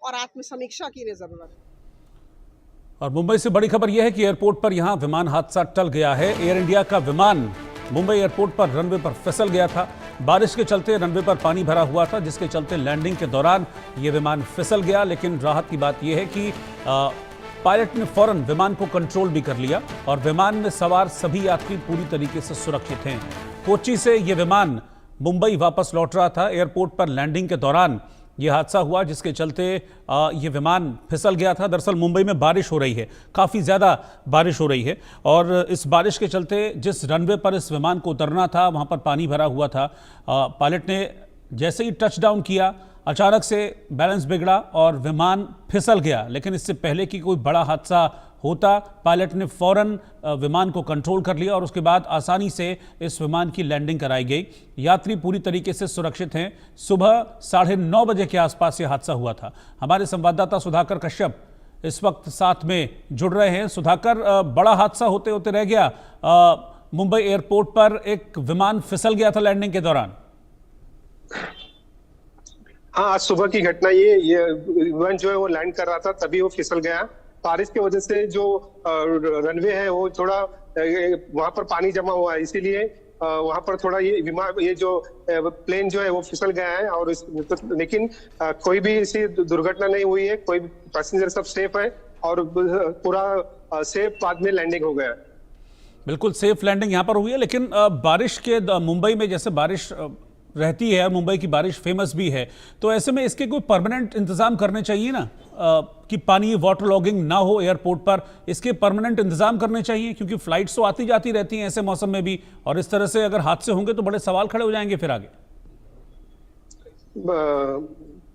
और आत्मसमीक्षा की जरूरत है। और मुंबई से बड़ी खबर यह है कि एयरपोर्ट पर यहां विमान हादसा टल गया है। एयर इंडिया का विमान मुंबई एयरपोर्ट पर रनवे पर फिसल गया था। बारिश के चलते रनवे पर पानी भरा हुआ था, जिसके चलते लैंडिंग के दौरान यह विमान फिसल गया। लेकिन राहत की बात यह है कि पायलट ने फौरन विमान को कंट्रोल भी कर लिया और विमान में सवार सभी यात्री पूरी तरीके से सुरक्षित हैं। कोच्चि से यह विमान मुंबई वापस लौट रहा था। एयरपोर्ट पर लैंडिंग के दौरान यह हादसा हुआ, जिसके चलते यह विमान फिसल गया था। दरअसल मुंबई में बारिश हो रही है, काफ़ी ज़्यादा बारिश हो रही है और इस बारिश के चलते जिस रनवे पर इस विमान को उतरना था वहाँ पर पानी भरा हुआ था। पायलट ने जैसे ही टच डाउन किया, अचानक से बैलेंस बिगड़ा और विमान फिसल गया। लेकिन इससे पहले कि कोई बड़ा हादसा होता, पायलट ने फौरन विमान को कंट्रोल कर लिया और उसके बाद आसानी से इस विमान की लैंडिंग कराई गई। यात्री पूरी तरीके से सुरक्षित हैं। सुबह 9:30 बजे के आसपास ये हादसा हुआ था। हमारे संवाददाता सुधाकर कश्यप इस वक्त साथ में जुड़ रहे हैं। सुधाकर, बड़ा हादसा होते होते रह गया। मुंबई एयरपोर्ट पर एक विमान फिसल गया था लैंडिंग के दौरान। हाँ, आज सुबह की घटना ये विमान जो है वो लैंड कर रहा था, तभी वो फिसल गया। बारिश की वजह से जो रनवे है वो थोड़ा वहां पर पानी जमा हुआ है, इसीलिए वहां पर थोड़ा ये जो प्लेन जो है वो फिसल गया है। और लेकिन कोई भी ऐसी दुर्घटना नहीं हुई है, कोई पैसेंजर सब सेफ है और पूरा सेफ बाद में लैंडिंग हो गया। बिल्कुल सेफ लैंडिंग यहाँ पर हुई है। लेकिन बारिश के मुंबई में जैसे बारिश रहती है, मुंबई की बारिश फेमस भी है, तो ऐसे में इसके कोई परमानेंट इंतजाम करने चाहिए ना, कि पानी वाटर लॉगिंग ना हो एयरपोर्ट पर। इसके परमानेंट इंतजाम करने चाहिए, क्योंकि फ्लाइट्स तो आती जाती रहती हैं ऐसे मौसम में भी, और इस तरह से अगर हादसे होंगे तो बड़े सवाल खड़े हो जाएंगे फिर आगे।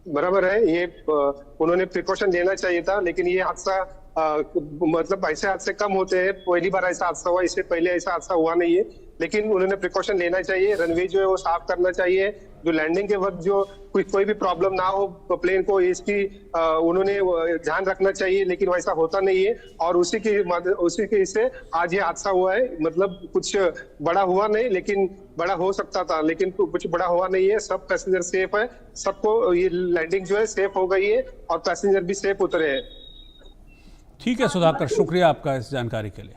बराबर है, ये उन्होंने प्रिकॉशन लेना चाहिए था, लेकिन ये हादसा मतलब ऐसे हादसे कम होते हैं। पहली बार ऐसा हादसा हुआ, इससे पहले ऐसा हादसा हुआ नहीं है, लेकिन उन्होंने प्रिकॉशन लेना चाहिए। रनवे जो है वो साफ करना चाहिए, जो लैंडिंग के वक्त जो कोई भी प्रॉब्लम ना हो प्लेन को, इसकी उन्होंने ध्यान रखना चाहिए। लेकिन वैसा होता नहीं है और उसी के से आज ये हादसा हुआ है। मतलब कुछ बड़ा हुआ नहीं, लेकिन बड़ा हो सकता था, लेकिन कुछ बड़ा हुआ नहीं है। सब पैसेंजर सेफ है, सबको ये लैंडिंग जो है सेफ हो गई है और पैसेंजर भी सेफ उतरे हैं। ठीक है सुधाकर, शुक्रिया आपका इस जानकारी के लिए।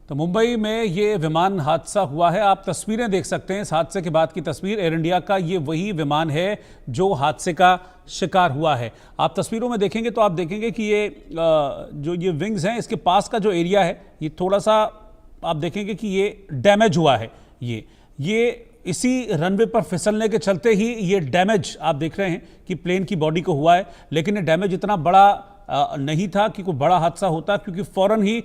तो मुंबई में ये विमान हादसा हुआ है। आप तस्वीरें देख सकते हैं, इस हादसे के बाद की तस्वीर। एयर इंडिया का ये वही विमान है जो हादसे का शिकार हुआ है। आप तस्वीरों में देखेंगे तो आप देखेंगे कि ये विंग्स हैं, इसके पास का जो एरिया है ये थोड़ा सा आप देखेंगे कि ये डैमेज हुआ है। ये इसी रनवे पर फिसलने के चलते ही ये डैमेज आप देख रहे हैं कि प्लेन की बॉडी को हुआ है। लेकिन ये डैमेज इतना बड़ा नहीं था कि कोई बड़ा हादसा होता, क्योंकि फौरन ही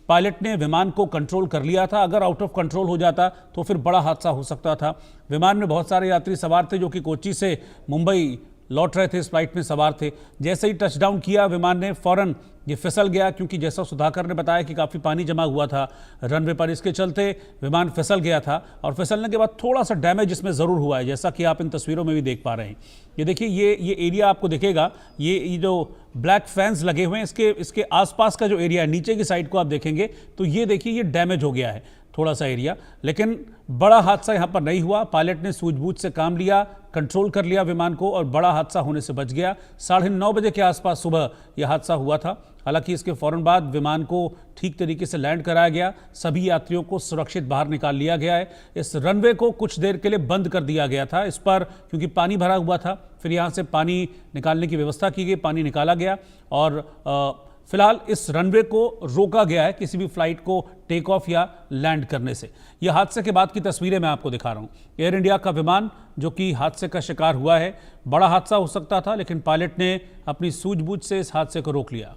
पायलट ने विमान को कंट्रोल कर लिया था। अगर आउट ऑफ कंट्रोल हो जाता तो फिर बड़ा हादसा हो सकता था। विमान में बहुत सारे यात्री सवार थे जो कि कोच्चि से मुंबई लौट रहे थे, इस फ्लाइट में सवार थे। जैसे ही टचडाउन किया विमान ने, फौरन ये फिसल गया, क्योंकि जैसा सुधाकर ने बताया कि काफ़ी पानी जमा हुआ था रनवे पर, इसके चलते विमान फिसल गया था। और फिसलने के बाद थोड़ा सा डैमेज इसमें ज़रूर हुआ है, जैसा कि आप इन तस्वीरों में भी देख पा रहे हैं। ये देखिए, ये एरिया आपको दिखेगा, ये जो ब्लैक फैंस लगे हुए हैं, इसके आसपास का जो एरिया है, नीचे की साइड को आप देखेंगे तो ये देखिए ये डैमेज हो गया है थोड़ा सा एरिया। लेकिन बड़ा हादसा यहाँ पर नहीं हुआ। पायलट ने सूझबूझ से काम लिया, कंट्रोल कर लिया विमान को और बड़ा हादसा होने से बच गया। 9:30 बजे के आसपास सुबह यह हादसा हुआ था। हालांकि इसके फौरन बाद विमान को ठीक तरीके से लैंड कराया गया, सभी यात्रियों को सुरक्षित बाहर निकाल लिया गया है। इस रनवे को कुछ देर के लिए बंद कर दिया गया था इस पर, क्योंकि पानी भरा हुआ था। फिर यहाँ से पानी निकालने की व्यवस्था की गई, पानी निकाला गया और फिलहाल इस रनवे को रोका गया है किसी भी फ्लाइट को टेक ऑफ या लैंड करने से। यह हादसे के बाद की तस्वीरें मैं आपको दिखा रहा हूं। एयर इंडिया का विमान जो कि हादसे का शिकार हुआ है, बड़ा हादसा हो सकता था, लेकिन पायलट ने अपनी सूझबूझ से इस हादसे को रोक लिया।